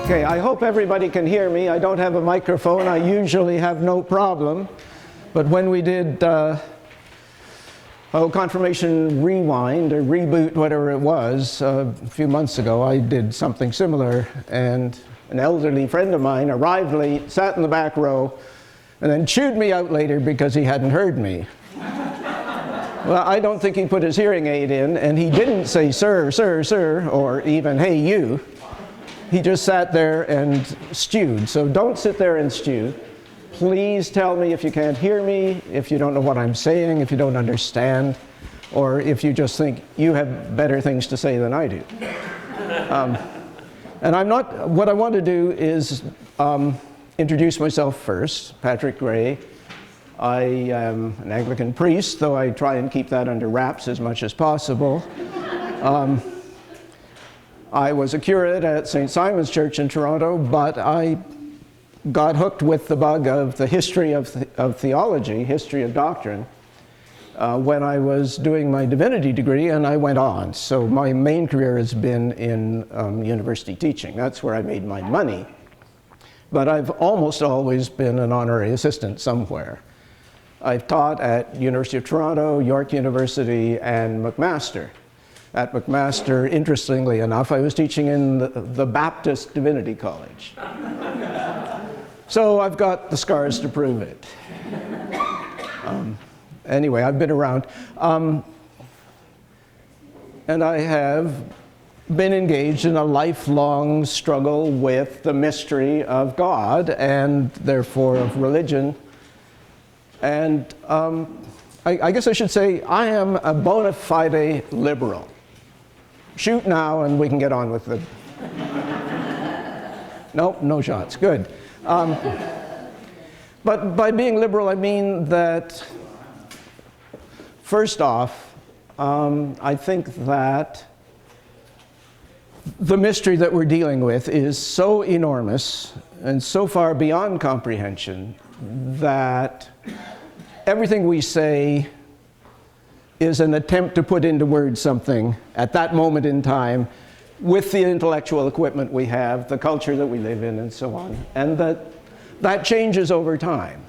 Okay, I hope everybody can hear me. I don't have a microphone. I usually have no problem. But when we did Confirmation Rewind or Reboot, whatever it was, a few months ago, I did something similar. And an elderly friend of mine arrived late, sat in the back row, and then chewed me out later because he hadn't heard me. Well, I don't think he put his hearing aid in, and he didn't say, sir, sir, sir, or even, hey, you. He just sat there and stewed. So don't sit there and stew. Please tell me if you can't hear me, if you don't know what I'm saying, if you don't understand, or if you just think you have better things to say than I do. And what I want to do is introduce myself first, Patrick Gray. I am an Anglican priest, though I try and keep that under wraps as much as possible. I was a curate at St. Simon's Church in Toronto, but I got hooked with the bug of the history of theology, history of doctrine, when I was doing my divinity degree, and I went on. So my main career has been in university teaching. That's where I made my money. But I've almost always been an honorary assistant somewhere. I've taught at University of Toronto, York University, and McMaster. At McMaster, interestingly enough, I was teaching in the Baptist Divinity College. So I've got the scars to prove it. Anyway, I've been around. And I have been engaged in a lifelong struggle with the mystery of God and therefore of religion. And I guess I should say I am a bona fide liberal. Shoot now and we can get on with the... Nope, no shots, good. But by being liberal, I mean that, first off, I think that the mystery that we're dealing with is so enormous and so far beyond comprehension that everything we say is an attempt to put into words something at that moment in time with the intellectual equipment we have, the culture that we live in, and so on. And that changes over time.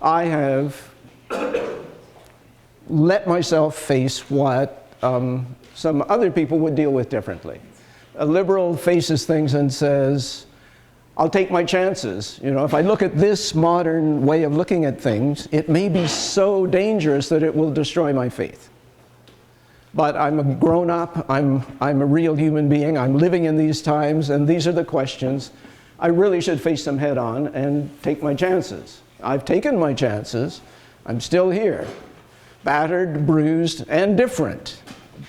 I have let myself face what some other people would deal with differently. A liberal faces things and says, I'll take my chances. You know, if I look at this modern way of looking at things, it may be so dangerous that it will destroy my faith. But I'm a grown-up, I'm a real human being, I'm living in these times, and these are the questions. I really should face them head on and take my chances. I've taken my chances. I'm still here, battered, bruised, and different,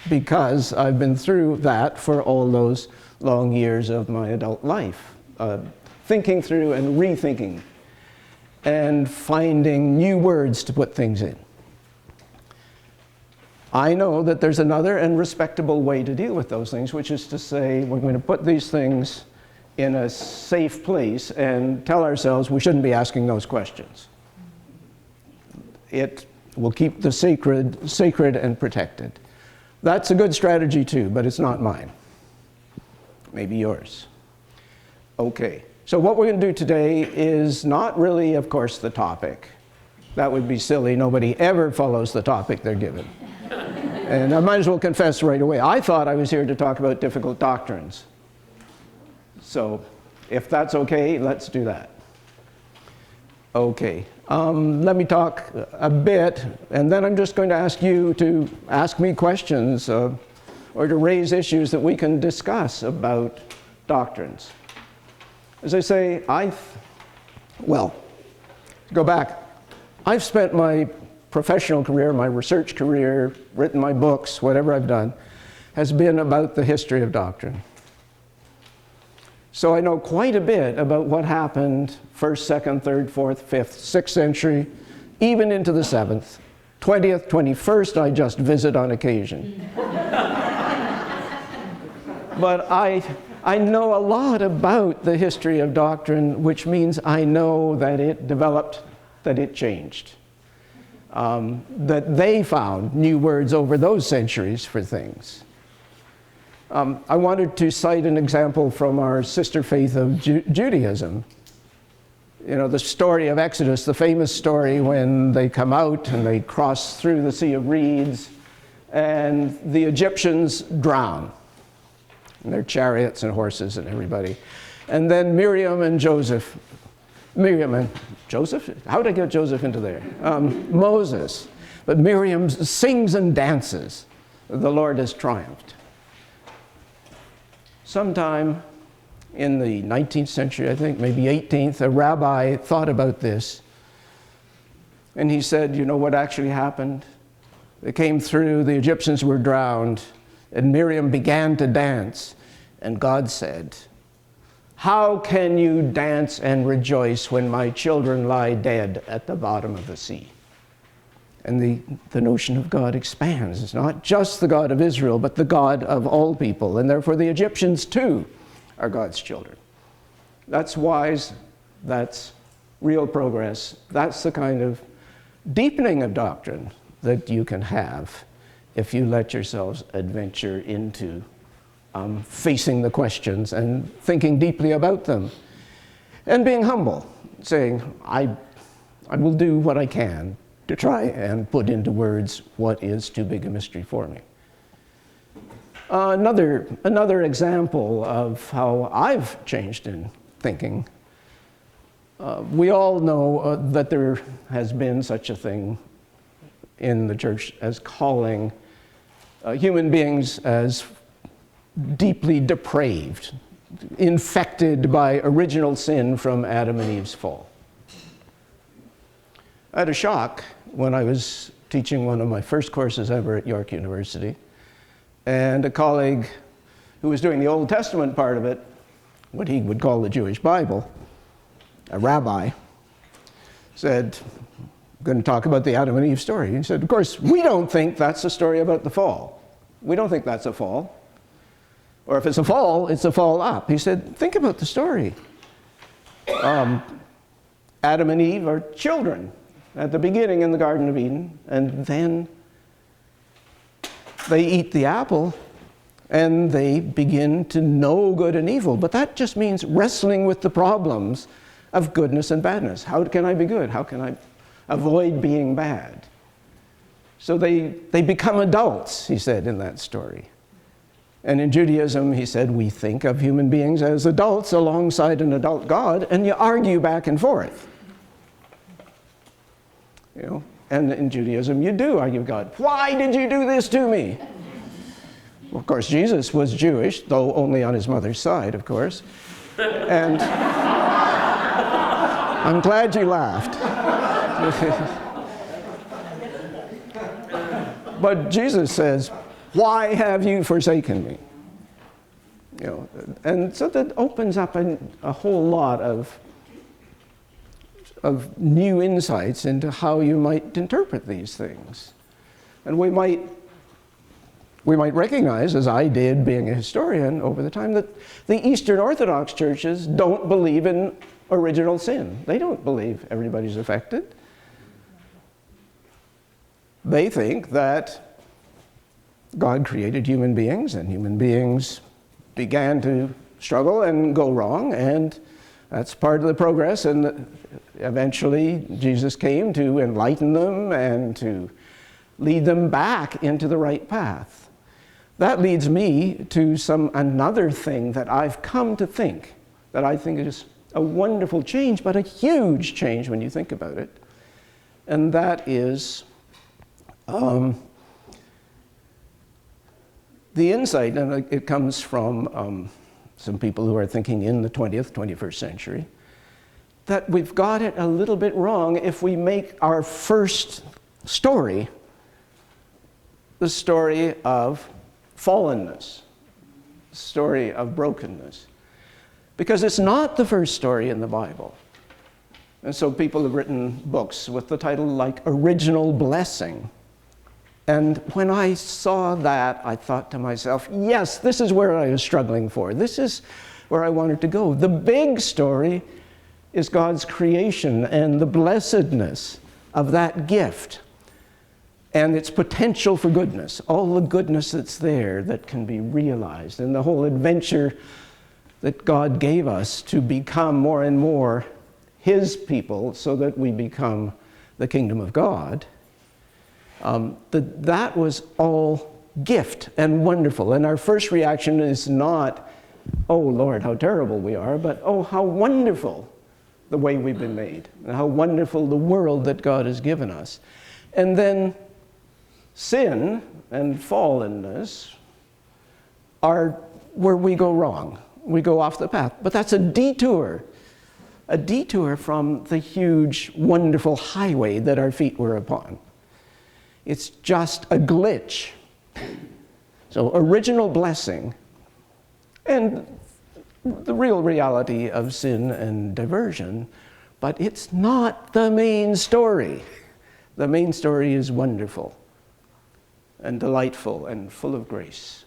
because I've been through that for all those long years of my adult life. Thinking through and rethinking and finding new words to put things in. I know that there's another and respectable way to deal with those things, which is to say we're going to put these things in a safe place and tell ourselves we shouldn't be asking those questions. It will keep the sacred and protected. That's a good strategy too, but it's not mine. Maybe yours. Okay, so what we're going to do today is not really, of course, the topic. That would be silly. Nobody ever follows the topic they're given. And I might as well confess right away, I thought I was here to talk about difficult doctrines. So if that's okay, let's do that. Okay, let me talk a bit, and then I'm just going to ask you to ask me questions or to raise issues that we can discuss about doctrines. As I say, well, go back. I've spent my professional career, my research career, written my books, whatever I've done, has been about the history of doctrine. So I know quite a bit about what happened 1st, 2nd, 3rd, 4th, 5th, 6th century, even into the 7th. 20th, 21st, I just visit on occasion. But I know a lot about the history of doctrine, which means I know that it developed, that it changed. That they found new words over those centuries for things. I wanted to cite an example from our sister faith of Judaism. You know, the story of Exodus, the famous story when they come out and they cross through the Sea of Reeds and the Egyptians drown. And their chariots and horses and everybody. And then Miriam and Joseph. How did I get Joseph into there? Moses. But Miriam sings and dances. The Lord has triumphed. Sometime in the 19th century, I think, maybe 18th, a rabbi thought about this. And he said, you know what actually happened? They came through, the Egyptians were drowned, and Miriam began to dance. And God said, how can you dance and rejoice when my children lie dead at the bottom of the sea? And the notion of God expands. It's not just the God of Israel, but the God of all people. And therefore the Egyptians too are God's children. That's wise. That's real progress. That's the kind of deepening of doctrine that you can have if you let yourselves adventure into facing the questions and thinking deeply about them. And being humble, saying, I will do what I can to try and put into words what is too big a mystery for me. Another example of how I've changed in thinking. We all know that there has been such a thing in the church as calling human beings as deeply depraved, infected by original sin from Adam and Eve's fall. I had a shock when I was teaching one of my first courses ever at York University, and a colleague who was doing the Old Testament part of it, what he would call the Jewish Bible, a rabbi, said, I'm going to talk about the Adam and Eve story. He said, of course, we don't think that's a story about the fall. We don't think that's a fall. Or if it's a fall up. He said, think about the story. Adam and Eve are children at the beginning in the Garden of Eden, and then they eat the apple and they begin to know good and evil. But that just means wrestling with the problems of goodness and badness. How can I be good? How can I avoid being bad? So they become adults, he said in that story. And in Judaism, he said, we think of human beings as adults alongside an adult God, and you argue back and forth. You know, and in Judaism, you do argue with God. Why did you do this to me? Well, of course, Jesus was Jewish, though only on his mother's side, of course. And I'm glad you laughed. But Jesus says, why have you forsaken me? You know, and so that opens up a whole lot of new insights into how you might interpret these things. And we might recognize, as I did being a historian over the time, that the Eastern Orthodox churches don't believe in original sin. They don't believe everybody's affected. They think that God created human beings, and human beings began to struggle and go wrong, and that's part of the progress, and eventually Jesus came to enlighten them and to lead them back into the right path. That leads me to another thing that I've come to think, that I think is a wonderful change, but a huge change when you think about it, and that is the insight, and it comes from some people who are thinking in the 21st century, that we've got it a little bit wrong if we make our first story the story of fallenness, the story of brokenness. Because it's not the first story in the Bible. And so people have written books with the title like Original Blessing. And when I saw that, I thought to myself, yes, this is where I was struggling for. This is where I wanted to go. The big story is God's creation and the blessedness of that gift. and its potential for goodness, all the goodness that's there that can be realized, and the whole adventure that God gave us to become more and more His people so that we become the kingdom of God, that was all gift and wonderful. And our first reaction is not, oh Lord, how terrible we are, but oh, how wonderful the way we've been made, and how wonderful the world that God has given us. And then sin and fallenness are where we go wrong. We go off the path. But that's a detour from the huge, wonderful highway that our feet were upon. It's just a glitch. So original blessing and the real reality of sin and diversion, but it's not the main story. The main story is wonderful and delightful and full of grace.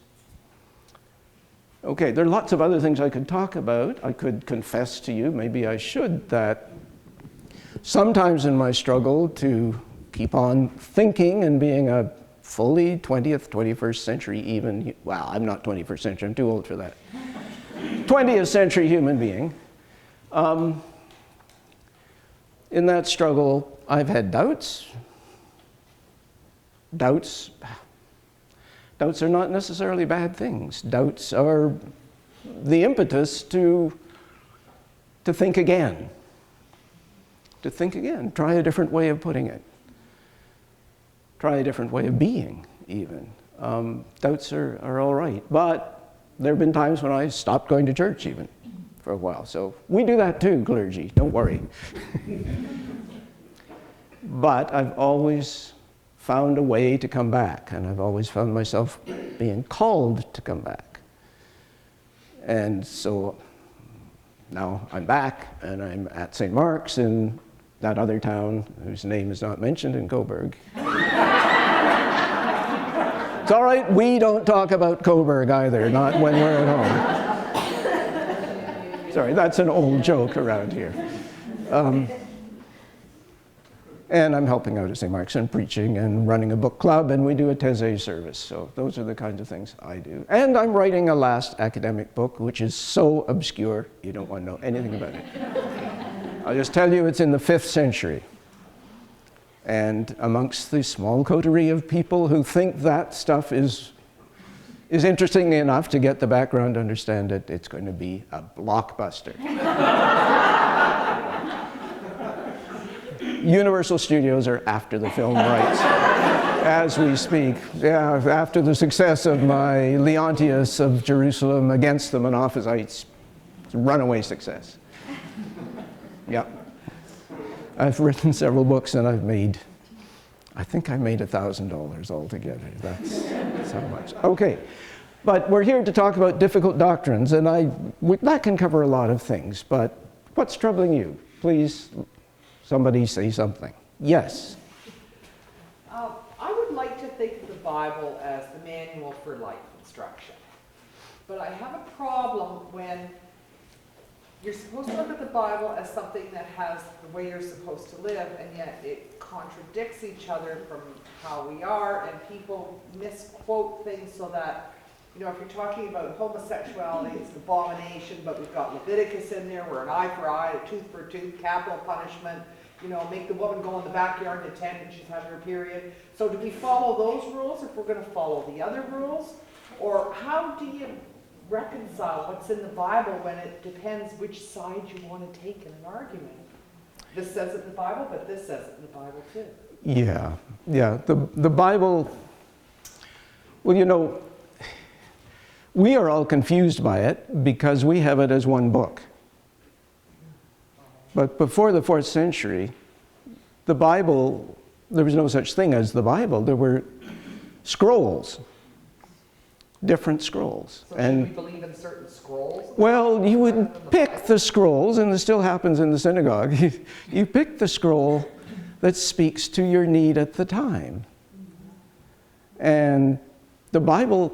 Okay, there are lots of other things I could talk about. I could confess to you, maybe I should, that sometimes in my struggle to keep on thinking and being a fully 20th, 21st century even, well, I'm not 21st century, I'm too old for that. 20th century human being. In that struggle, I've had doubts. Doubts are not necessarily bad things. Doubts are the impetus to think again. To think again. Try a different way of putting it. Try a different way of being, even. Doubts are all right. But there have been times when I stopped going to church, even, for a while. So we do that too, clergy. Don't worry. But I've always found a way to come back, and I've always found myself being called to come back. And so now I'm back, and I'm at St. Mark's in that other town whose name is not mentioned in Cobourg. It's all right, we don't talk about Cobourg either, not when we're at home. Sorry, that's an old joke around here. And I'm helping out at St. Mark's and preaching and running a book club, and we do a Thésée service. So those are the kinds of things I do. And I'm writing a last academic book, which is so obscure, you don't want to know anything about it. I'll just tell you it's in the 5th century. And amongst the small coterie of people who think that stuff is interesting enough to get the background to understand it, it's going to be a blockbuster. Universal Studios are after the film rights as we speak. Yeah, after the success of my Leontius of Jerusalem against the Monophysites, it's a runaway success. Yeah. I've written several books and I think I made $1,000 altogether. That's how much. Okay, but we're here to talk about difficult doctrines, and that can cover a lot of things, but what's troubling you? Please, somebody say something. Yes? I would like to think of the Bible as the manual for life instruction, but I have a problem when you're supposed to look at the Bible as something that has the way you're supposed to live, and yet it contradicts each other from how we are, and people misquote things so that, you know, if you're talking about homosexuality, it's an abomination, but we've got Leviticus in there, where an eye for eye, a tooth for a tooth, capital punishment, you know, make the woman go in the backyard and attend when she's having her period. So do we follow those rules if we're going to follow the other rules? Or how do you reconcile what's in the Bible when it depends which side you want to take in an argument? This says it in the Bible, but this says it in the Bible too. Yeah. The Bible, well, you know, we are all confused by it because we have it as one book. But before the 4th century, the Bible, there was no such thing as the Bible. There were scrolls. Different scrolls. So should we believe in certain scrolls? Well, you would pick the scrolls, and this still happens in the synagogue. You pick the scroll that speaks to your need at the time. And the Bible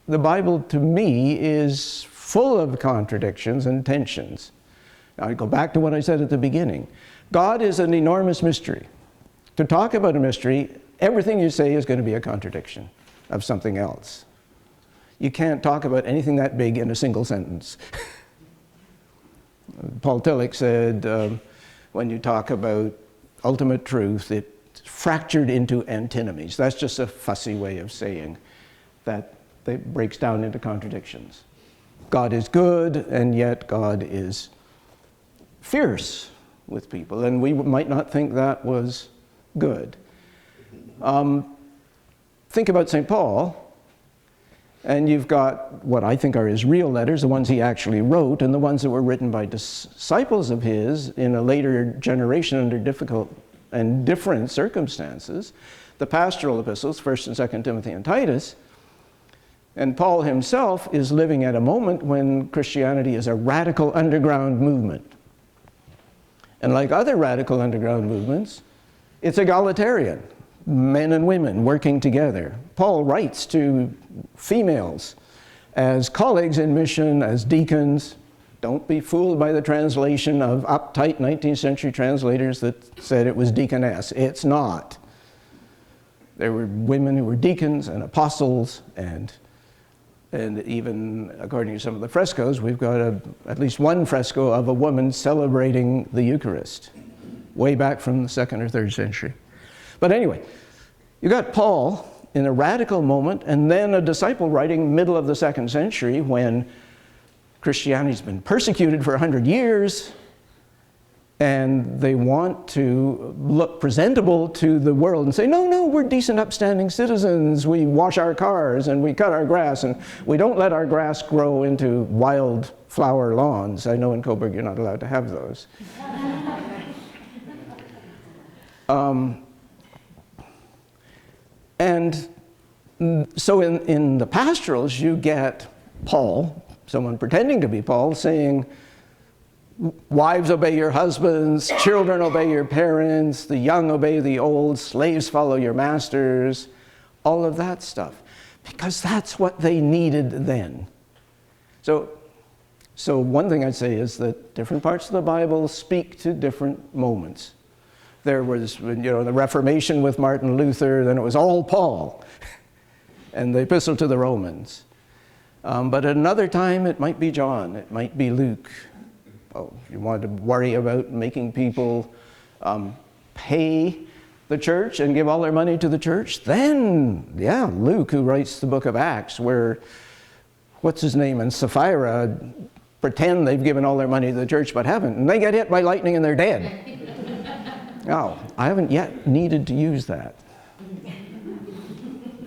to me is full of contradictions and tensions. Now, I go back to what I said at the beginning. God is an enormous mystery. To talk about a mystery Everything you say is going to be a contradiction of something else. You can't talk about anything that big in a single sentence. Paul Tillich said, when you talk about ultimate truth, it's fractured into antinomies. That's just a fussy way of saying that it breaks down into contradictions. God is good, and yet God is fierce with people, and we might not think that was good. Think about St. Paul, and you've got what I think are his real letters, the ones he actually wrote, and the ones that were written by disciples of his in a later generation under difficult and different circumstances, the pastoral epistles, 1st and 2nd Timothy and Titus. And Paul himself is living at a moment when Christianity is a radical underground movement. And like other radical underground movements, it's egalitarian, men and women working together. Paul writes to females as colleagues in mission, as deacons. Don't be fooled by the translation of uptight 19th century translators that said it was deaconess. It's not. There were women who were deacons and apostles, and even according to some of the frescoes, we've got at least one fresco of a woman celebrating the Eucharist, way back from the 2nd or 3rd century. But anyway, you got Paul in a radical moment, and then a disciple writing middle of the 2nd century when Christianity's been persecuted for 100 years, and they want to look presentable to the world and say, no, we're decent, upstanding citizens. We wash our cars and we cut our grass, and we don't let our grass grow into wild flower lawns. I know in Cobourg you're not allowed to have those. And so in the pastorals, you get Paul, someone pretending to be Paul, saying, wives, obey your husbands, children, obey your parents, the young obey the old, slaves follow your masters, all of that stuff, because that's what they needed then. So one thing I'd say is that different parts of the Bible speak to different moments. There was, the Reformation with Martin Luther, then it was all Paul, and the Epistle to the Romans. But at another time, it might be John, it might be Luke. Oh, you want to worry about making people pay the church and give all their money to the church? Then, Luke, who writes the book of Acts, where, what's his name, and Sapphira pretend they've given all their money to the church but haven't, and they get hit by lightning and they're dead. Now, I haven't yet needed to use that.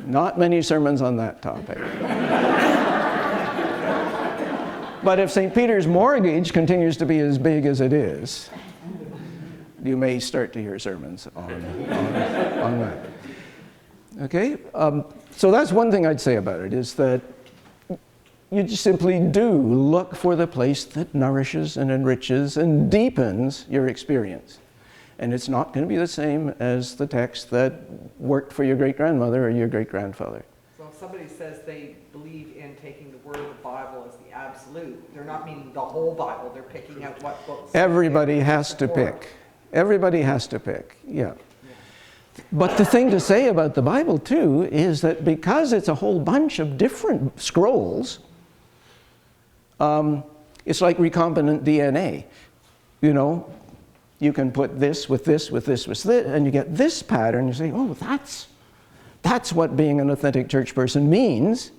Not many sermons on that topic. But if St. Peter's mortgage continues to be as big as it is, you may start to hear sermons on that. Okay? So that's one thing I'd say about it, is that you just simply do look for the place that nourishes and enriches and deepens your experience. And it's not going to be the same as the text that worked for your great-grandmother or your great-grandfather. So if somebody says they believe in taking the word of the Bible as the absolute, they're not meaning the whole Bible, they're picking out what books. Everybody has to pick. Everybody has to pick, yeah. But the thing to say about the Bible, too, is that because it's a whole bunch of different scrolls, it's like recombinant DNA. You can put this with this, with this, with this, and you get this pattern. You say, oh, that's what being an authentic church person means.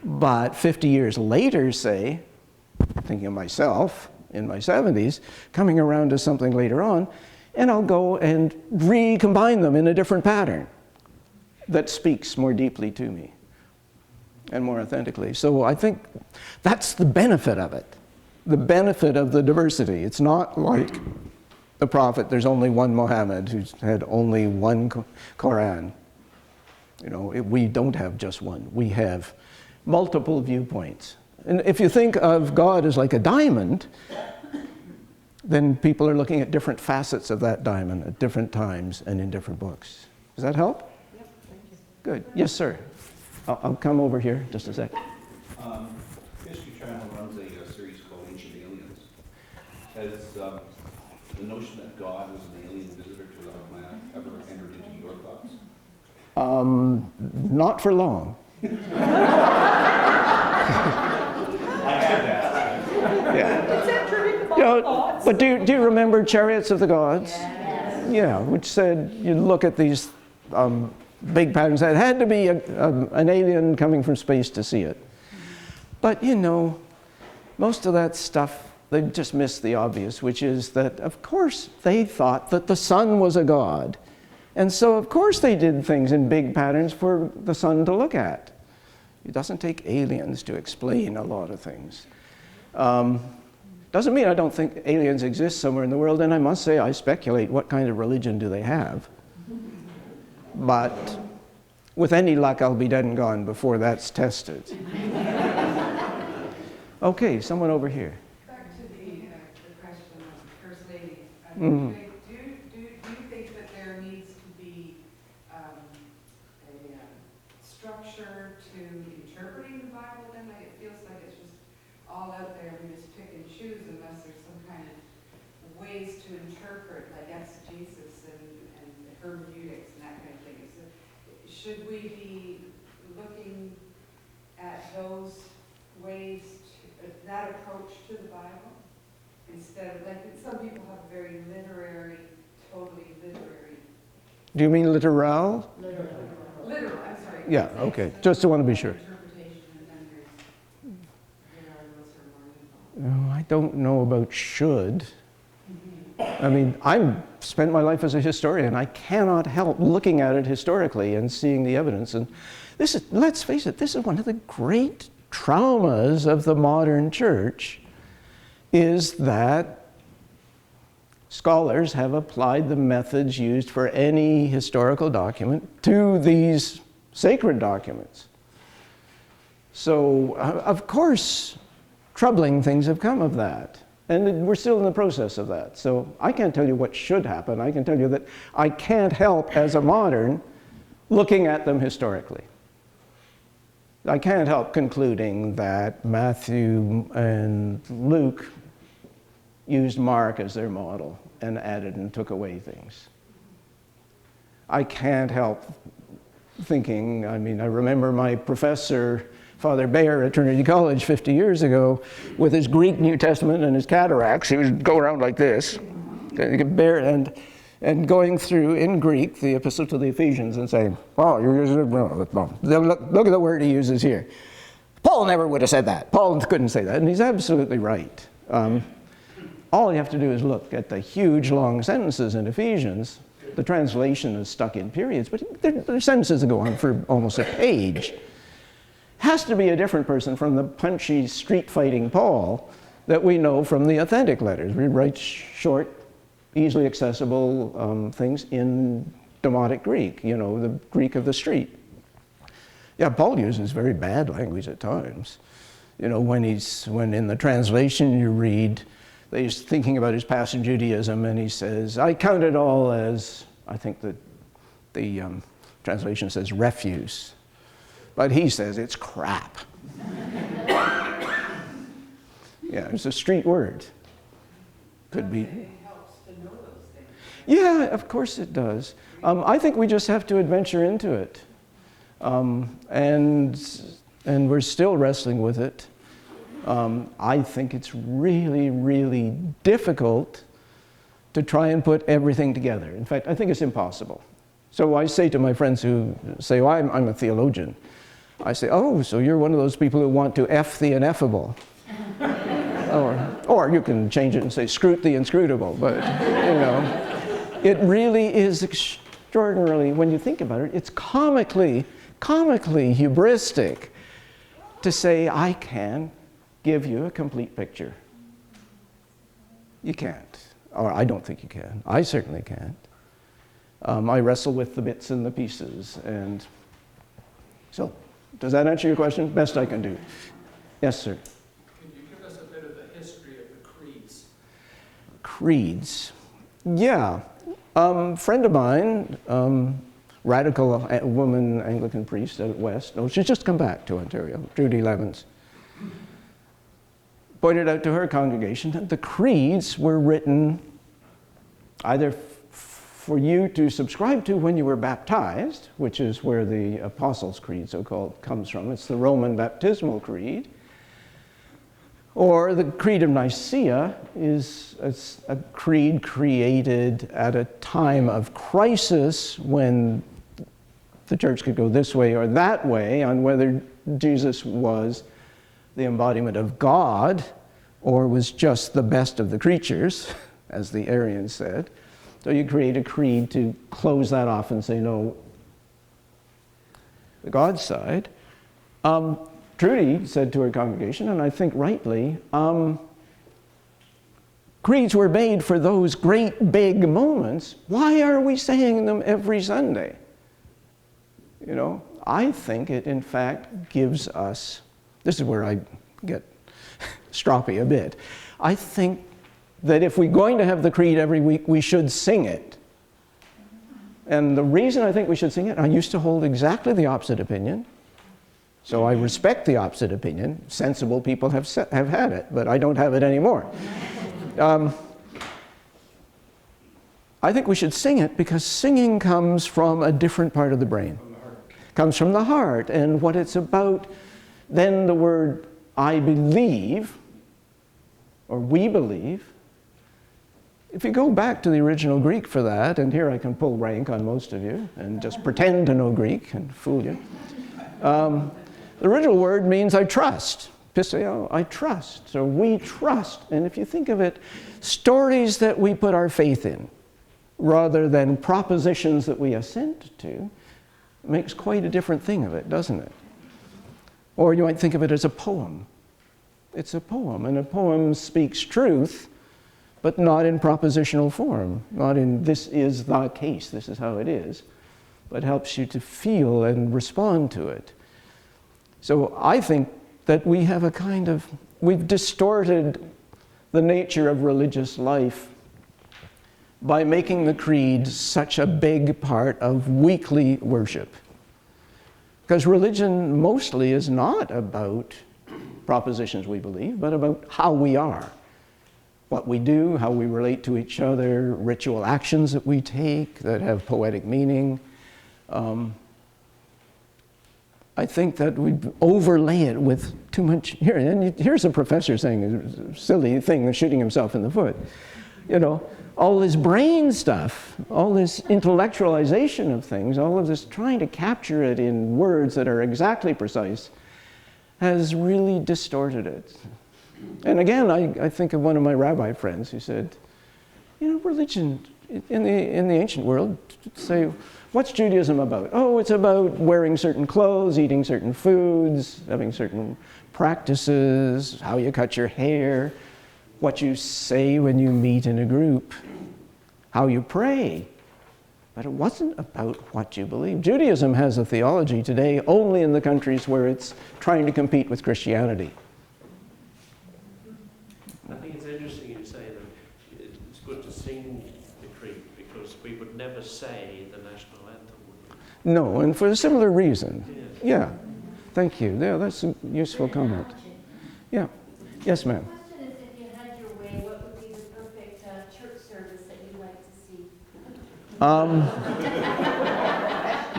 But 50 years later, say, thinking of myself in my 70s, coming around to something later on, and I'll go and recombine them in a different pattern that speaks more deeply to me and more authentically. So I think that's the benefit of it. The benefit of the diversity. It's not like the prophet, there's only one Muhammad who's had only one Quran. We don't have just one. We have multiple viewpoints. And if you think of God as like a diamond, then people are looking at different facets of that diamond at different times and in different books. Does that help? Yep, thank you. Good. Yes, sir. I'll come over here just a sec. History Channel runs a series called Ancient Aliens. Has the notion that God was an alien visitor to our planet ever entered into your thoughts? Not for long. I had that. Yeah. It's entering the You know, thoughts. but do you remember Chariots of the Gods? Yes. Yeah, which said you look at these big patterns. It had to be an alien coming from space to see it. But you know, most of that stuff, they just missed the obvious, which is that, of course, they thought that the sun was a god. And so, of course, they did things in big patterns for the sun to look at. It doesn't take aliens to explain a lot of things. Doesn't mean I don't think aliens exist somewhere in the world, and I must say, I speculate, what kind of religion do they have? But with any luck, I'll be dead and gone before that's tested. Okay, someone over here. Back to the question of First Lady. Mhm. Do you think that there needs to be a structure to interpreting the Bible then? Like, it feels like it's just all out there, we just pick and choose unless there's some kind of ways to interpret, like exegesis and hermeneutics and that kind of thing. So should we be looking at those ways, that approach to the Bible? Instead of, like, some people have a very literary, totally literary. Do you mean literal? Literal, I'm sorry. Yeah, okay, just want to be sure. Interpretation, and then there are those who are more involved. I don't know about should. I mean, I've spent my life as a historian. I cannot help looking at it historically and seeing the evidence. And this is, let's face it, this is one of the great traumas of the modern church, is that scholars have applied the methods used for any historical document to these sacred documents. So, of course, troubling things have come of that. And we're still in the process of that. So I can't tell you what should happen. I can tell you that I can't help, as a modern, looking at them historically. I can't help concluding that Matthew and Luke used Mark as their model and added and took away things. I can't help thinking, I mean, I remember my professor, Father Bayer at Trinity College 50 years ago, with his Greek New Testament and his cataracts. He would go around like this, and going through in Greek the Epistle to the Ephesians and saying, "Oh, you're using it wrong. Look at the word he uses here. Paul never would have said that. Paul couldn't say that," and he's absolutely right. All you have to do is look at the huge long sentences in Ephesians. The translation is stuck in periods, but there are sentences that go on for almost a page. Has to be a different person from the punchy street-fighting Paul that we know from the authentic letters. We write short, easily accessible things in Demotic Greek, you know, the Greek of the street. Yeah, Paul uses very bad language at times. You know, when in the translation you read, he's thinking about his past in Judaism, and he says, "I count it all as," I think that the translation says refuse. But he says it's crap. Yeah, it's a street word. Could be. It helps to know those things. Yeah, of course it does. I think we just have to adventure into it. And we're still wrestling with it. I think it's really, really difficult to try and put everything together. In fact, I think it's impossible. So I say to my friends who say, "Well, I'm a theologian," I say, "Oh, so you're one of those people who want to F the ineffable." Or you can change it and say, "Scrut the inscrutable." But, you know, it really is extraordinarily, when you think about it, it's comically hubristic to say, "I can give you a complete picture." You can't. Or I don't think you can. I certainly can't. I wrestle with the bits and the pieces. And so, does that answer your question? Best I can do. Yes, sir. Can you give us a bit of the history of the creeds? Creeds. Yeah. Friend of mine, radical woman Anglican priest out west, no, she's just come back to Ontario, Judy Levens, pointed out to her congregation that the creeds were written either for you to subscribe to when you were baptized, which is where the Apostles' Creed, so-called, comes from. It's the Roman baptismal creed. Or the Creed of Nicaea is a creed created at a time of crisis when the church could go this way or that way on whether Jesus was the embodiment of God or was just the best of the creatures, as the Arians said. So you create a creed to close that off and say, no, the God side. Trudy said to her congregation, and I think rightly, creeds were made for those great big moments. Why are we saying them every Sunday? You know, I think it in fact gives us, this is where I get stroppy a bit. I think that if we're going to have the creed every week, we should sing it. And the reason I think we should sing it, I used to hold exactly the opposite opinion. So I respect the opposite opinion. Sensible people have had it, but I don't have it anymore. I think we should sing it because singing comes from a different part of the brain. Comes from the heart. And what it's about, then the word I believe, or we believe, if you go back to the original Greek for that, and here I can pull rank on most of you and just pretend to know Greek and fool you. The original word means I trust. Pisteo, I trust. So we trust. And if you think of it, stories that we put our faith in, rather than propositions that we assent to, makes quite a different thing of it, doesn't it? Or you might think of it as a poem. It's a poem, and a poem speaks truth, but not in propositional form, not in this is the case, this is how it is, but helps you to feel and respond to it. So I think that we have we've distorted the nature of religious life by making the creed such a big part of weekly worship. Because religion mostly is not about propositions we believe, but about how we are. What we do, how we relate to each other, ritual actions that we take that have poetic meaning. I think that we overlay it with too much here. And here's a professor saying a silly thing, shooting himself in the foot. You know, all this brain stuff, all this intellectualization of things, all of this trying to capture it in words that are exactly precise has really distorted it. And again, I think of one of my rabbi friends who said, you know, religion in the ancient world, say, what's Judaism about? Oh, it's about wearing certain clothes, eating certain foods, having certain practices, how you cut your hair, what you say when you meet in a group, how you pray. But it wasn't about what you believe. Judaism has a theology today only in the countries where it's trying to compete with Christianity. I think it's interesting you say that it's good to sing the creed because we would never say the national anthem, would we? No, and for a similar reason. Yes. Yeah, thank you. Yeah, that's a useful comment. Yeah, yes, ma'am. The question is, if you had your way, what would be the perfect church service that you'd like to see?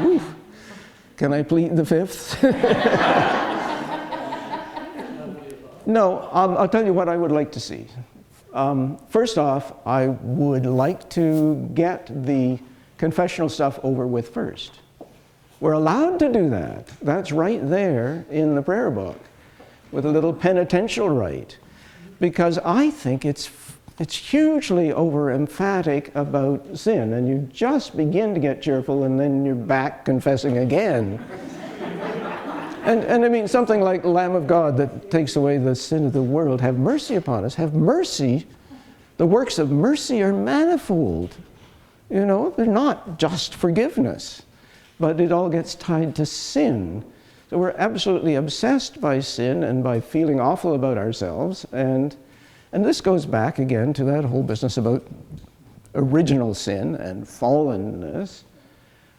Oof. Can I plead the fifth? No, I'll tell you what I would like to see. First off, I would like to get the confessional stuff over with first. We're allowed to do that. That's right there in the prayer book with a little penitential rite. Because I think it's hugely over-emphatic about sin, and you just begin to get cheerful and then you're back confessing again. And I mean, something like Lamb of God that takes away the sin of the world, have mercy upon us, have mercy. The works of mercy are manifold. You know, they're not just forgiveness, but it all gets tied to sin. So we're absolutely obsessed by sin and by feeling awful about ourselves. And this goes back again to that whole business about original sin and fallenness.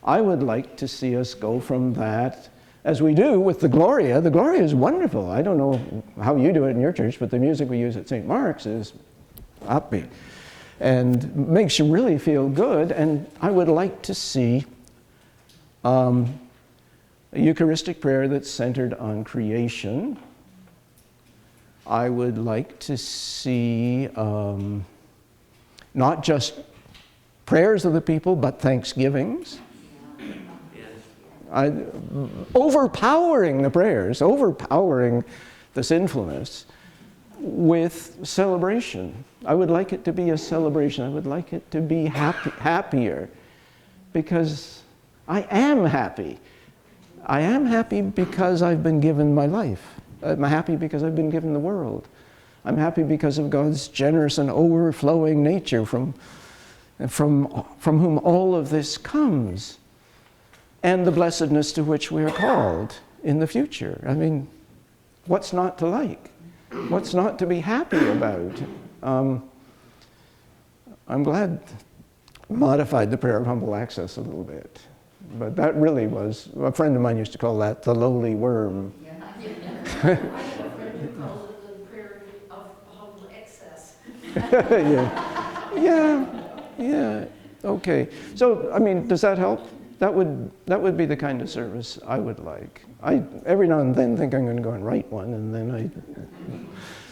I would like to see us go from that, as we do with the Gloria. The Gloria is wonderful. I don't know how you do it in your church, but the music we use at St. Mark's is upbeat. and makes you really feel good. And I would like to see a Eucharistic prayer that's centered on creation. I would like to see not just prayers of the people, but thanksgivings. Overpowering the prayers, overpowering the sinfulness with celebration. I would like it to be a celebration. I would like it to be happier, because I am happy. I am happy because I've been given my life. I'm happy because I've been given the world. I'm happy because of God's generous and overflowing nature from whom all of this comes, and the blessedness to which we are called in the future. I mean, what's not to like? What's not to be happy about? I'm glad I modified the prayer of humble access a little bit. But that really was, a friend of mine used to call that the lowly worm. I have a friend who calls it the prayer of humble excess. Yeah, okay. So, I mean, does that help? That would be the kind of service I would like. I every now and then think I'm going to go and write one, and then I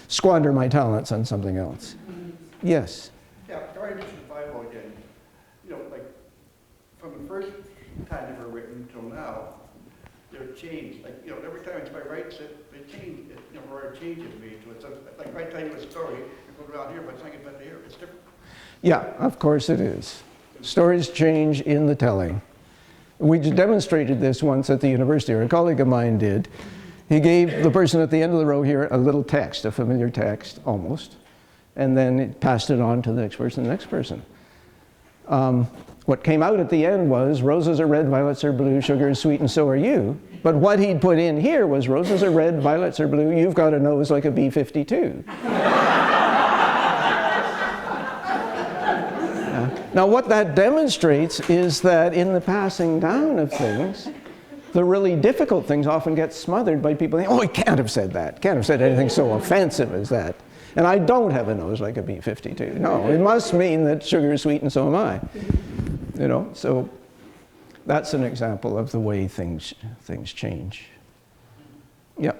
squander my talents on something else. Yes? Yeah, going to the Bible again, like from the first time they were written till now, they're changed. Like, every time somebody writes it, they change it, or changes made to it. So, like, if I tell you a story, it goes around here, but it's not getting better here. It's different. Yeah, of course it is. Stories change in the telling. We demonstrated this once at the university, or a colleague of mine did. He gave the person at the end of the row here a little text, a familiar text, almost, and then it passed it on to the next person. What came out at the end was, roses are red, violets are blue, sugar is sweet, and so are you. But what he'd put in here was, roses are red, violets are blue, you've got a nose like a B-52. Now, what that demonstrates is that in the passing down of things, the really difficult things often get smothered by people thinking, oh, he can't have said that, can't have said anything so offensive as that. And I don't have a nose like a B-52. No, it must mean that sugar is sweet and so am I. So that's an example of the way things change. Yeah.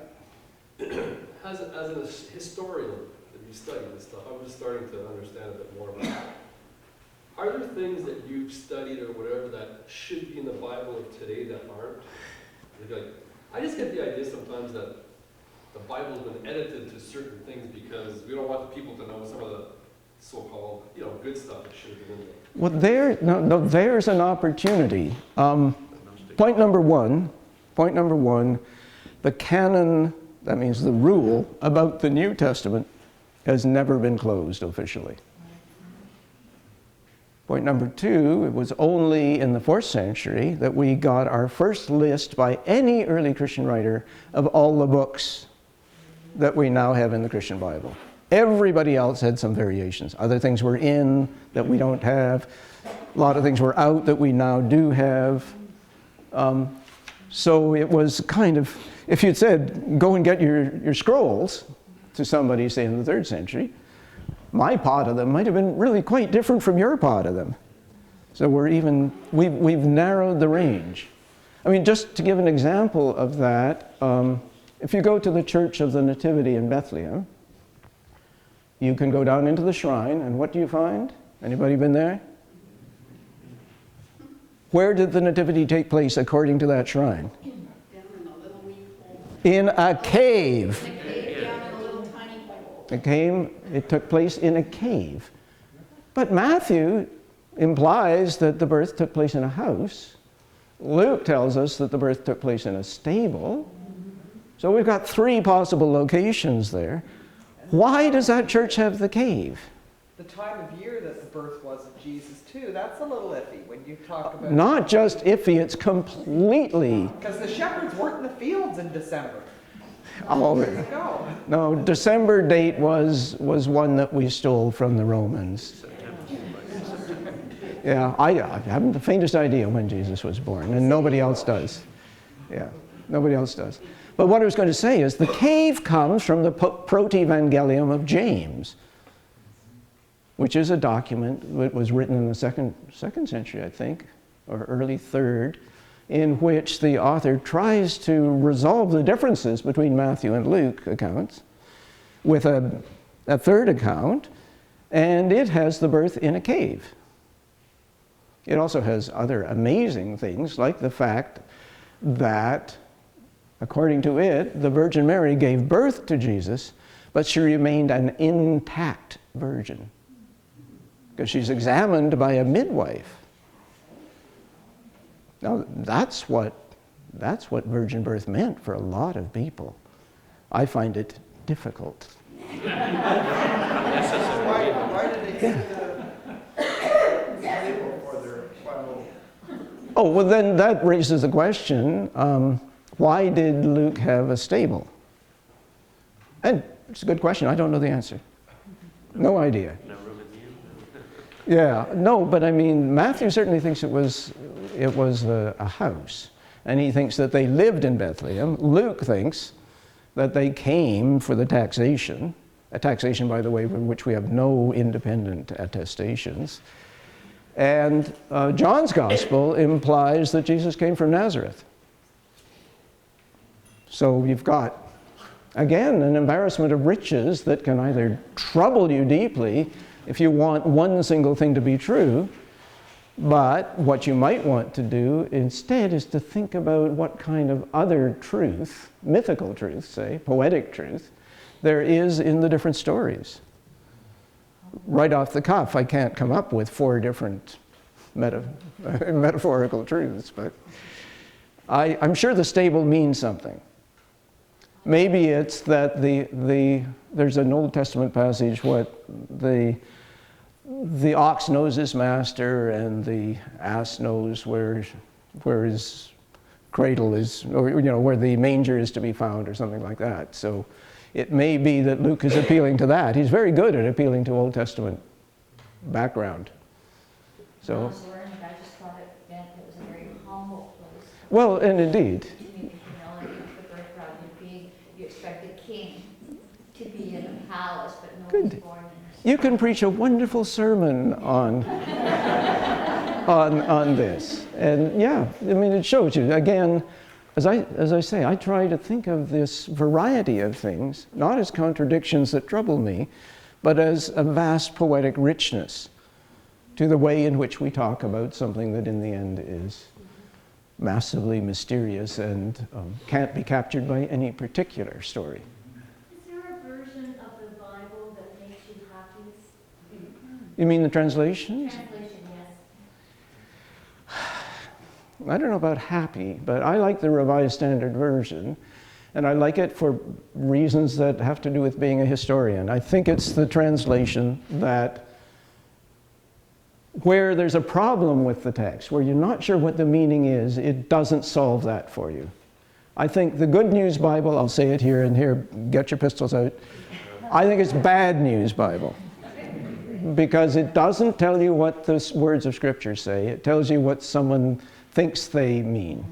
As a historian, if you study this stuff, I'm just starting to understand a bit more about it. Are there things that you've studied or whatever that should be in the Bible of today that aren't? I just get the idea sometimes that the Bible's been edited to certain things because we don't want the people to know some of the so-called, good stuff that should have been in there. Well, there's an opportunity. Point number one, the canon, that means the rule about the New Testament, has never been closed officially. Point number two, it was only in the 4th century that we got our first list by any early Christian writer of all the books that we now have in the Christian Bible. Everybody else had some variations. Other things were in that we don't have. A lot of things were out that we now do have. So it was kind of, if you'd said, go and get your scrolls to somebody, say, in the 3rd century, my pot of them might have been really quite different from your pot of them. So we've narrowed the range. I mean, just to give an example of that, if you go to the Church of the Nativity in Bethlehem, you can go down into the shrine, and what do you find? Anybody been there? Where did the Nativity take place according to that shrine? Down in a little wee hole. In a cave. In a cave, down in a little tiny hole. It took place in a cave. But Matthew implies that the birth took place in a house. Luke tells us that the birth took place in a stable. So we've got 3 possible locations there. Why does that church have the cave? The time of year that the birth was of Jesus too, that's a little iffy when you talk about... Not just iffy, it's completely... Because the shepherds weren't in the fields in December. Oh, Where'd it go? no, December date was one that we stole from the Romans. Yeah, I haven't the faintest idea when Jesus was born, and nobody else does. Yeah, nobody else does. But what I was going to say is the cave comes from the Protevangelium of James. which is a document that was written in the second century, I think, or early third, in which the author tries to resolve the differences between Matthew and Luke accounts with a third account, and it has the birth in a cave. It also has other amazing things, like the fact that, according to it, the Virgin Mary gave birth to Jesus, but she remained an intact virgin, because she's examined by a midwife. Now, that's what virgin birth meant for a lot of people. I find it difficult. Why did they get the label for their Bible? Oh, well, then that raises the question, why did Luke have a stable? And it's a good question. I don't know the answer. No idea. No room in the Yeah, no, but I mean, Matthew certainly thinks it was a house, and he thinks that they lived in Bethlehem. Luke thinks that they came for the taxation, a taxation, by the way, for which we have no independent attestations. And John's gospel implies that Jesus came from Nazareth. So you've got, again, an embarrassment of riches that can either trouble you deeply if you want one single thing to be true, but what you might want to do instead is to think about what kind of other truth, mythical truth, say, poetic truth, there is in the different stories. Right off the cuff, I can't come up with 4 different metaphorical truths, but I'm sure the stable means something. Maybe it's that there's an Old Testament passage what the ox knows his master and the ass knows where his cradle is, or where the manger is to be found, or something like that. So it may be that Luke is appealing to that. He's very good at appealing to Old Testament background. So. I was learning, I just thought it meant it was a very humble place. Well, and indeed. Like the birthright would be, you expect a king to be in a palace, but nobody's Good. born in a You can preach a wonderful sermon on this. And yeah, I mean, it shows you. Again, as I say, I try to think of this variety of things, not as contradictions that trouble me, but as a vast poetic richness to the way in which we talk about something that in the end is massively mysterious and can't be captured by any particular story. Is there a version of the Bible that makes you happy? You mean the translations? Translation, yes. I don't know about happy, but I like the Revised Standard Version, and I like it for reasons that have to do with being a historian. I think it's the translation that where there's a problem with the text, where you're not sure what the meaning is, it doesn't solve that for you. I think the Good News Bible, I'll say it here and here, get your pistols out. I think it's Bad News Bible, because it doesn't tell you what the words of Scripture say. It tells you what someone thinks they mean.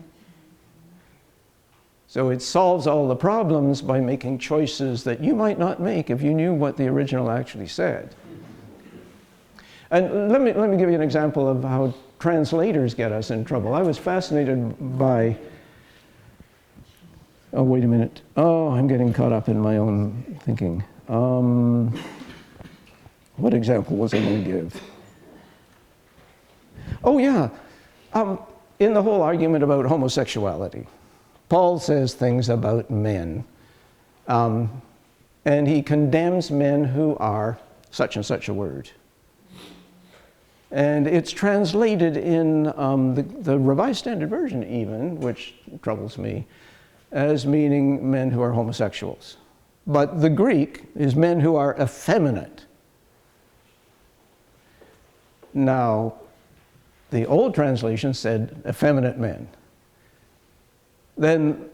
So it solves all the problems by making choices that you might not make if you knew what the original actually said. And let me give you an example of how translators get us in trouble. I was fascinated by, oh, wait a minute. Oh, I'm getting caught up in my own thinking. What example was I going to give? Oh, yeah. In the whole argument about homosexuality, Paul says things about men. And he condemns men who are such and such a word. And it's translated in the Revised Standard Version even, which troubles me, as meaning men who are homosexuals. But the Greek is men who are effeminate. Now, the old translation said effeminate men. Then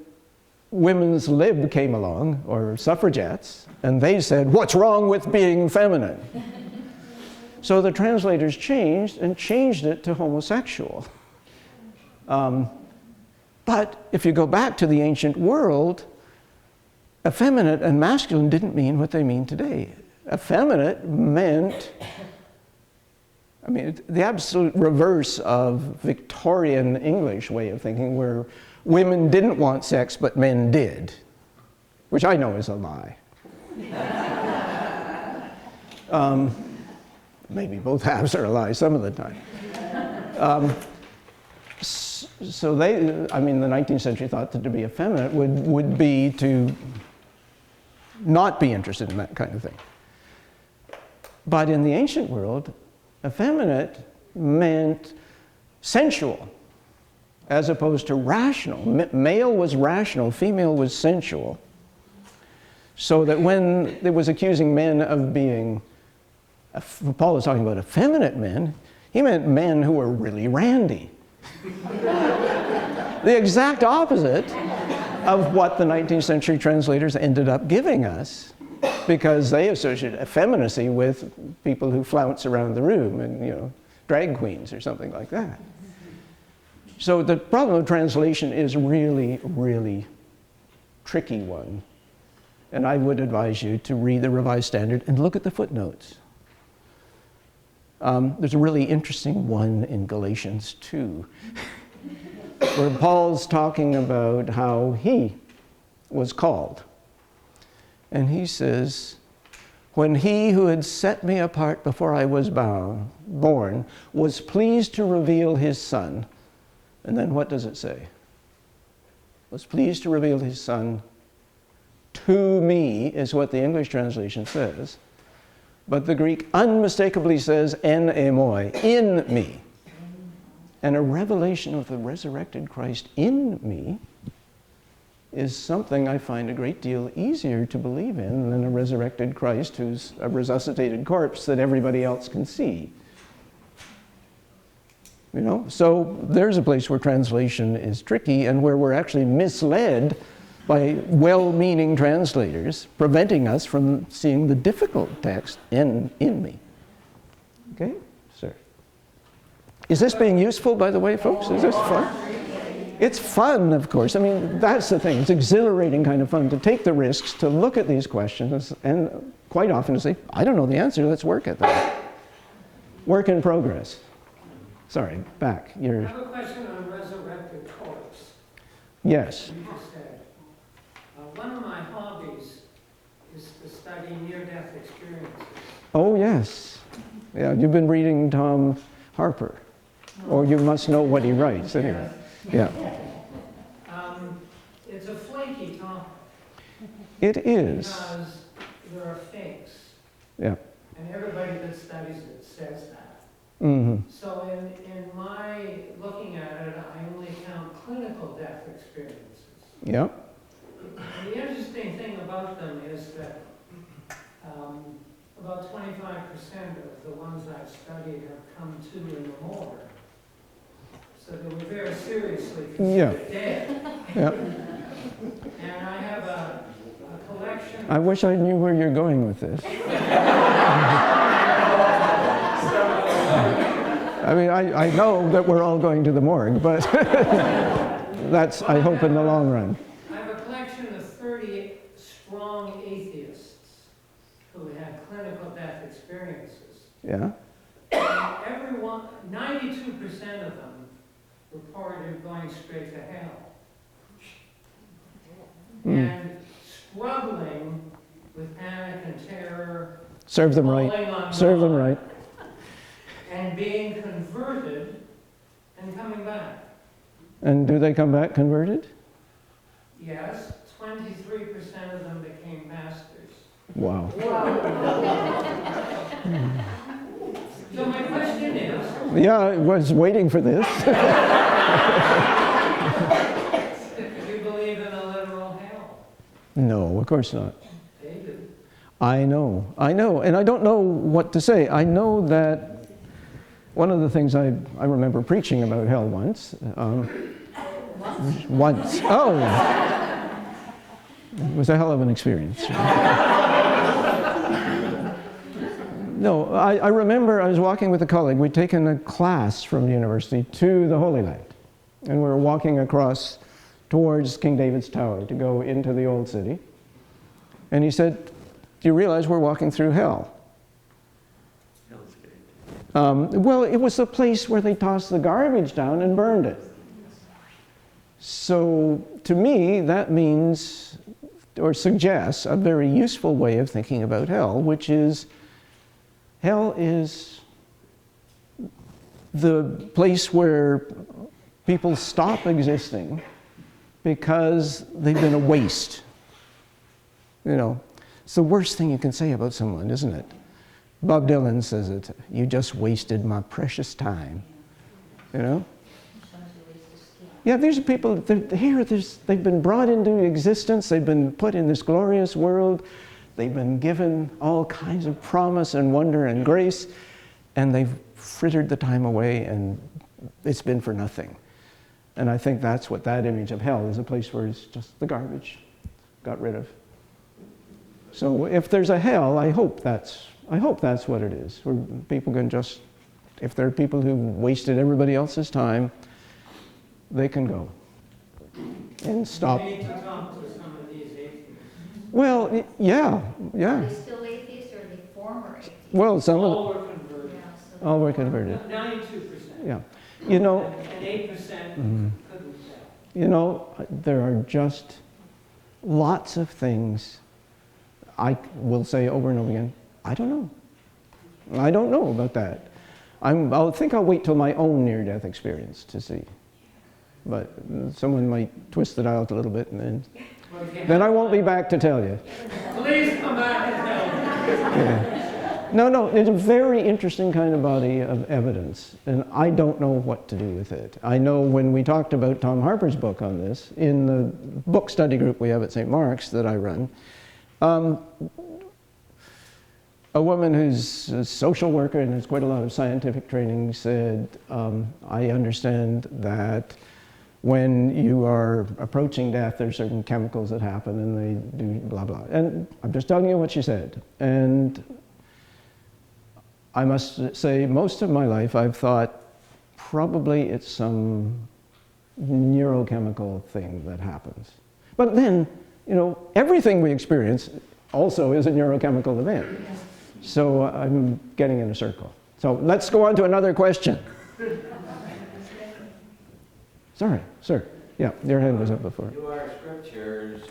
women's lib came along, or suffragettes, and they said, what's wrong with being feminine? So the translators changed it to homosexual. But if you go back to the ancient world, effeminate and masculine didn't mean what they mean today. Effeminate meant I mean, the absolute reverse of Victorian English way of thinking, where women didn't want sex but men did, which I know is a lie. Maybe both halves are a lie some of the time. So they, I mean, the 19th century thought that to be effeminate would be to not be interested in that kind of thing. But in the ancient world, effeminate meant sensual, as opposed to rational. Male was rational, female was sensual. So that when it was accusing men of being, Paul was talking about effeminate men, he meant men who were really randy. The exact opposite of what the 19th century translators ended up giving us, because they associated effeminacy with people who flounce around the room and, you know, drag queens or something like that. So the problem of translation is really, really tricky one. And I would advise you to read the Revised Standard and look at the footnotes. There's a really interesting one in Galatians 2, where Paul's talking about how he was called. And he says, when he who had set me apart before I was born was pleased to reveal his Son. And then what does it say? Was pleased to reveal his Son to me, is what the English translation says. But the Greek unmistakably says en emoi, in me. And a revelation of the resurrected Christ in me is something I find a great deal easier to believe in than a resurrected Christ who's a resuscitated corpse that everybody else can see. You know, so there's a place where translation is tricky and where we're actually misled by well-meaning translators, preventing us from seeing the difficult text in me. Okay, sir. Is this being useful, by the way, folks? Is this fun? It's fun, of course. I mean, that's the thing. It's exhilarating kind of fun to take the risks, to look at these questions, and quite often to say, I don't know the answer, let's work at that. Work in progress. Sorry, back. I have a question on resurrected corpse. Yes. You just said, one of my hobbies is to study near-death experiences. Oh, yes. Yeah, you've been reading Tom Harper, or you must know what he writes anyway. Yeah. It's a flaky topic. It is. Because there are fakes. Yeah. And everybody that studies it says that. Mm-hmm. So in my looking at it, I only count clinical death experiences. Yeah. And the interesting thing about them is that about 25% of the ones I've studied have come to in the morgue. So they were very seriously considered dead. Yeah. And I have a collection. I wish I knew where you're going with this. I mean, I know that we're all going to the morgue, but that's, I hope, in the long run. I have a collection of 30 strong atheists who had clinical death experiences. Yeah. And everyone, 92% of them reported going straight to hell. And struggling with panic and terror. Serve them right. Serve them right. And being converted and coming back. And do they come back converted? Yes, 23% of them became pastors. Wow. So my question is... Yeah, I was waiting for this. Do you believe in a literal hell? No, of course not. They do. I know, and I don't know what to say. I know that one of the things I remember preaching about hell once. Once. Oh! It was a hell of an experience. No, I remember I was walking with a colleague. We'd taken a class from the university to the Holy Land. And we were walking across towards King David's Tower to go into the Old City. And he said, do you realize we're walking through hell? Hell's Gate. Well, it was the place where they tossed the garbage down and burned it. So to me, that means, or suggests, a very useful way of thinking about hell, which is, hell is the place where people stop existing because they've been a waste. You know, it's the worst thing you can say about someone, isn't it? Bob Dylan says it, "You just wasted my precious time." You know? Yeah, these are people, they've been brought into existence, they've been put in this glorious world, they've been given all kinds of promise and wonder and grace, and they've frittered the time away, and it's been for nothing. And I think that's what that image of hell is, a place where it's just the garbage got rid of. So if there's a hell, I hope that's what it is, where people can just, if there are people who wasted everybody else's time, they can go and stop. We need to talk to some of these atheists. Well, yeah. Are they still atheists or are they former atheists? Well, some of All were converted. Yeah, so all were converted. 92%. Yeah. You know, And 8% couldn't tell. you know, there are just lots of things I will say over and over again, I don't know. I don't know about that. I think I'll wait till my own near-death experience to see. But someone might twist it out a little bit, and then I won't be back to tell you. Please come back and tell me. Yeah. No, it's a very interesting kind of body of evidence, and I don't know what to do with it. I know when we talked about Tom Harper's book on this, in the book study group we have at St. Mark's that I run, a woman who's a social worker and has quite a lot of scientific training said, I understand that when you are approaching death, there's certain chemicals that happen and they do blah, blah. And I'm just telling you what she said. And I must say, most of my life I've thought probably it's some neurochemical thing that happens. But then, you know, everything we experience also is a neurochemical event. So I'm getting in a circle. So let's go on to another question. Sorry, sir. Yeah, your hand was up before. Do our scriptures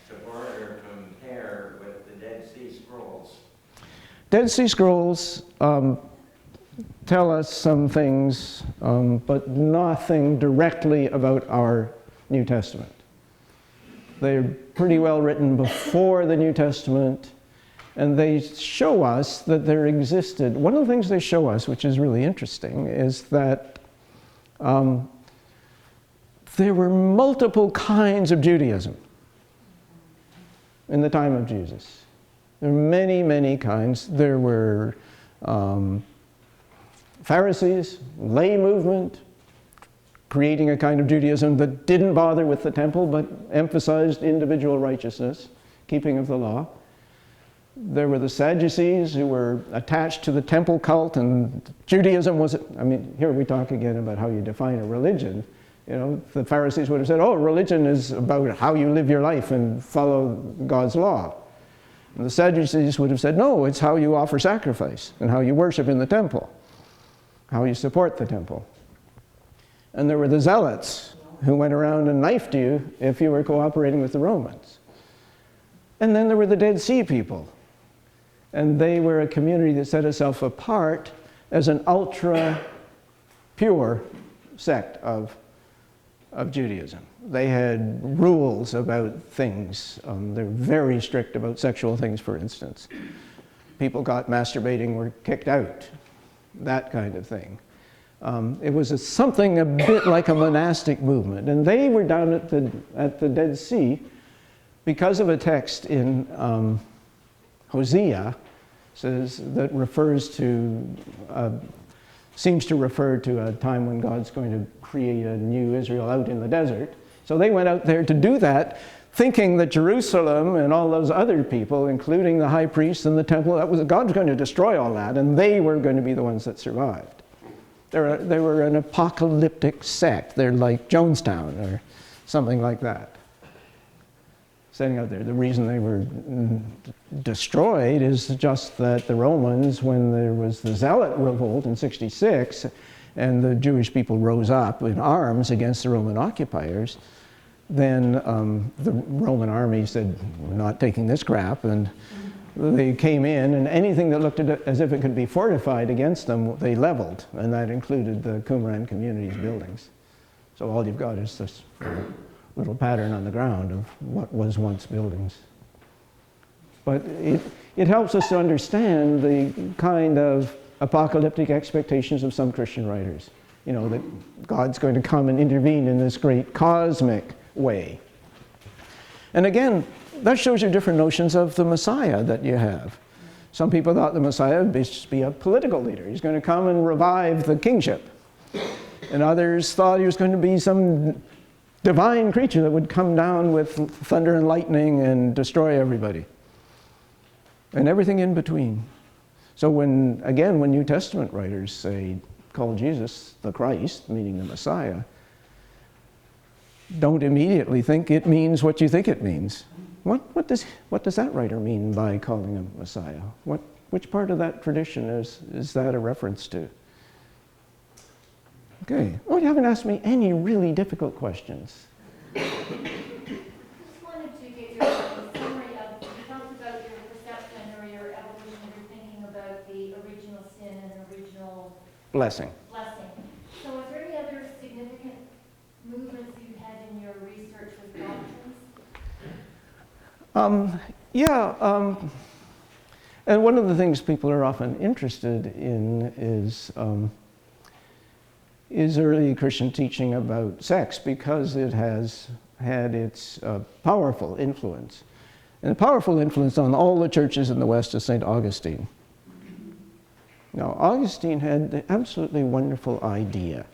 support or compare with the Dead Sea Scrolls? Dead Sea Scrolls tell us some things, but nothing directly about our New Testament. They're pretty well written before the New Testament, and they show us that there existed. One of the things they show us, which is really interesting, is that there were multiple kinds of Judaism in the time of Jesus. There were many, many kinds. There were Pharisees, lay movement, creating a kind of Judaism that didn't bother with the temple, but emphasized individual righteousness, keeping of the law. There were the Sadducees who were attached to the temple cult, and Judaism was, I mean, here we talk again about how you define a religion. You know, the Pharisees would have said, oh, religion is about how you live your life and follow God's law. And the Sadducees would have said, no, it's how you offer sacrifice and how you worship in the temple, how you support the temple. And there were the Zealots who went around and knifed you if you were cooperating with the Romans. And then there were the Dead Sea people. And they were a community that set itself apart as an ultra-pure sect of Judaism. They had rules about things. They're very strict about sexual things, for instance. People caught masturbating were kicked out, that kind of thing. It was something a bit like a monastic movement. And they were down at the Dead Sea because of a text in Hosea that refers to, seems to refer to a time when God's going to create a new Israel out in the desert. So they went out there to do that, thinking that Jerusalem and all those other people, including the high priest and the temple, God was going to destroy all that, and they were going to be the ones that survived. They were an apocalyptic sect. They're like Jonestown or something like that. setting out there. The reason they were destroyed is just that the Romans, when there was the Zealot revolt in 66, and the Jewish people rose up in arms against the Roman occupiers, then the Roman army said, we're not taking this crap, and they came in, and anything that looked as if it could be fortified against them, they leveled, and that included the Qumran community's buildings. So all you've got is this little pattern on the ground of what was once buildings. But it helps us to understand the kind of apocalyptic expectations of some Christian writers. You know, that God's going to come and intervene in this great cosmic way. And again, that shows you different notions of the Messiah that you have. Some people thought the Messiah would just be a political leader. He's going to come and revive the kingship. And others thought he was going to be some divine creature that would come down with thunder and lightning and destroy everybody. And everything in between. So when New Testament writers say, call Jesus the Christ, meaning the Messiah, don't immediately think it means what you think it means. What does that writer mean by calling him Messiah? Which part of that tradition is that a reference to? Okay. Oh, you haven't asked me any really difficult questions. Just wanted to get your summary of, you talked about your perception or your evolution of your thinking about the original sin and the original Blessing. So is there any other significant movements you had in your research with doctrines? And one of the things people are often interested in is early Christian teaching about sex, because it has had its powerful influence. And a powerful influence on all the churches in the West is St. Augustine. Now, Augustine had the absolutely wonderful idea,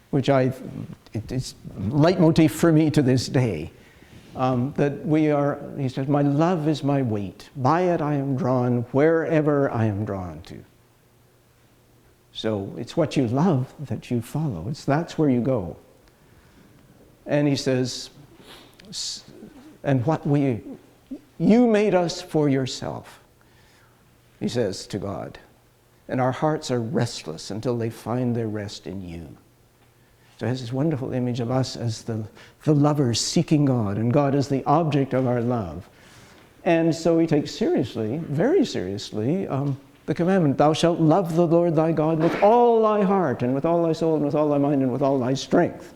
which it's leitmotif for me to this day, that he says, my love is my weight. By it I am drawn wherever I am drawn to. So it's what you love that you follow. That's where you go. And he says, and you made us for yourself, he says to God. And our hearts are restless until they find their rest in you. So it has this wonderful image of us as the lovers seeking God, and God is the object of our love. And so he takes seriously, very seriously, the commandment, thou shalt love the Lord thy God with all thy heart, and with all thy soul, and with all thy mind, and with all thy strength.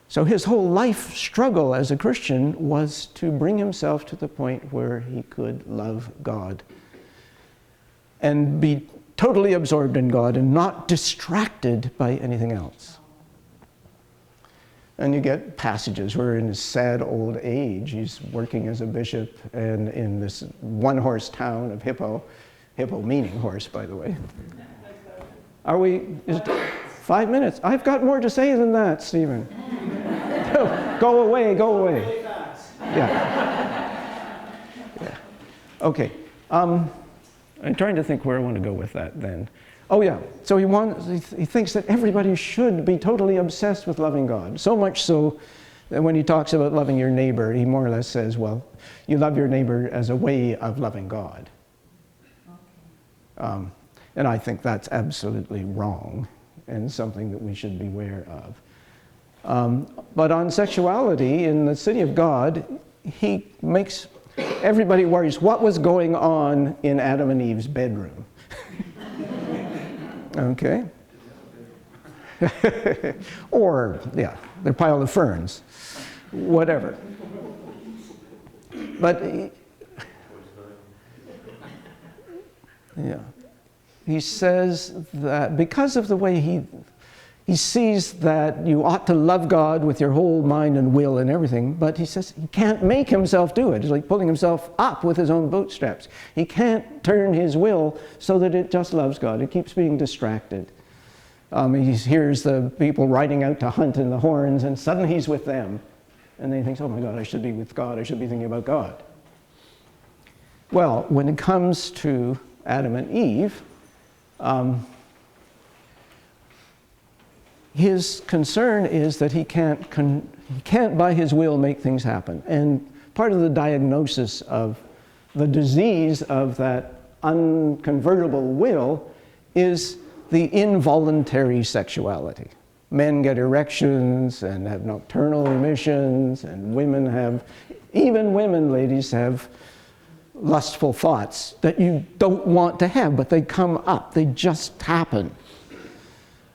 So his whole life struggle as a Christian was to bring himself to the point where he could love God and be totally absorbed in God and not distracted by anything else. And you get passages where in his sad old age, he's working as a bishop and in this one-horse town of Hippo meaning horse, by the way. Is it 5 minutes? I've got more to say than that, Stephen. Go away. Yeah. Okay. I'm trying to think where I want to go with that then. Oh yeah, so he thinks that everybody should be totally obsessed with loving God. So much so that when he talks about loving your neighbor, he more or less says, well, you love your neighbor as a way of loving God. And I think that's absolutely wrong and something that we should beware of. But on sexuality, in the City of God, he makes everybody worries what was going on in Adam and Eve's bedroom. Okay? Or, yeah, their pile of ferns. Whatever. But, yeah. He says that because of the way he sees that you ought to love God with your whole mind and will and everything, but he says he can't make himself do it. It's like pulling himself up with his own bootstraps. He can't turn his will so that it just loves God. It keeps being distracted. He hears the people riding out to hunt in the horns, and suddenly he's with them. And then he thinks, oh my God, I should be with God. I should be thinking about God. Well, when it comes to Adam and Eve, his concern is that he can't He can't by his will make things happen. And part of the diagnosis of the disease of that unconvertible will is the involuntary sexuality. Men get erections and have nocturnal emissions, and even women, ladies, have lustful thoughts that you don't want to have, but they come up, they just happen.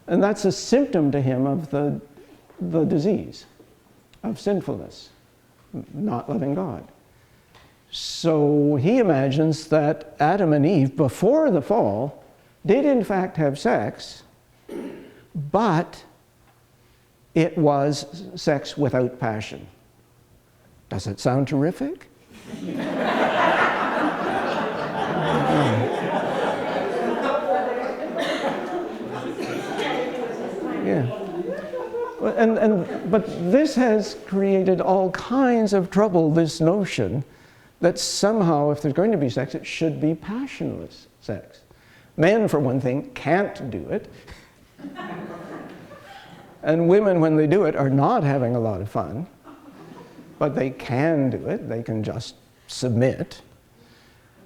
And that's a symptom to him of the disease of sinfulness, not loving God. So he imagines that Adam and Eve, before the fall, did in fact have sex, but it was sex without passion. Does it sound terrific? Yeah. But this has created all kinds of trouble, this notion that somehow, if there's going to be sex, it should be passionless sex. Men, for one thing, can't do it. And women, when they do it, are not having a lot of fun. But they can do it. They can just submit.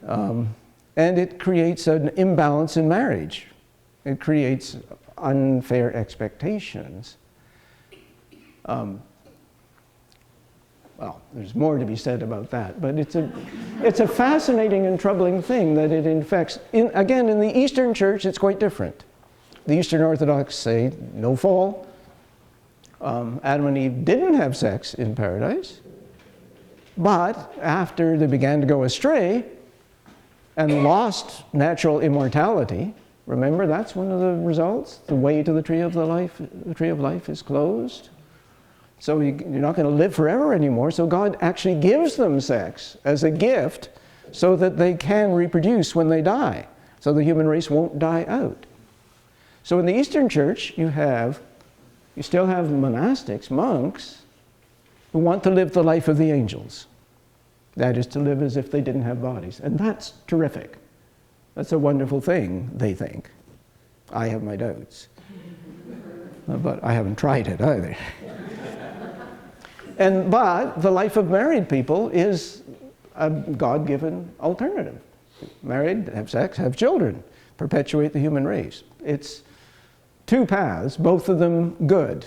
And it creates an imbalance in marriage. It creates unfair expectations. Well, there's more to be said about that, but it's a fascinating and troubling thing that it infects. Again, in the Eastern Church, it's quite different. The Eastern Orthodox say no fall. Adam and Eve didn't have sex in paradise, but after they began to go astray and lost natural immortality, remember that's one of the results. The way to the tree of life is closed. So you're not going to live forever anymore. So God actually gives them sex as a gift so that they can reproduce when they die. So the human race won't die out. So in the Eastern Church, you still have monastics, monks, who want to live the life of the angels. That is to live as if they didn't have bodies. And that's terrific. That's a wonderful thing, they think. I have my doubts. But I haven't tried it either. But the life of married people is a God-given alternative. Married, have sex, have children, perpetuate the human race. It's two paths, both of them good,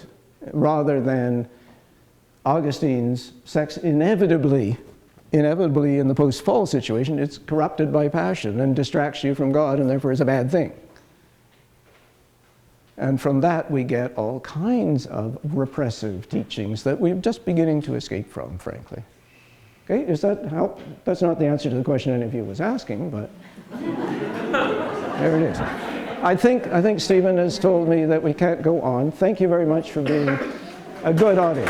rather than Augustine's sex inevitably in the post-fall situation, it's corrupted by passion and distracts you from God and therefore is a bad thing. And from that we get all kinds of repressive teachings that we're just beginning to escape from, frankly. Okay, does that help? That's not the answer to the question any of you was asking, but there it is. I think Stephen has told me that we can't go on. Thank you very much for being a good audience.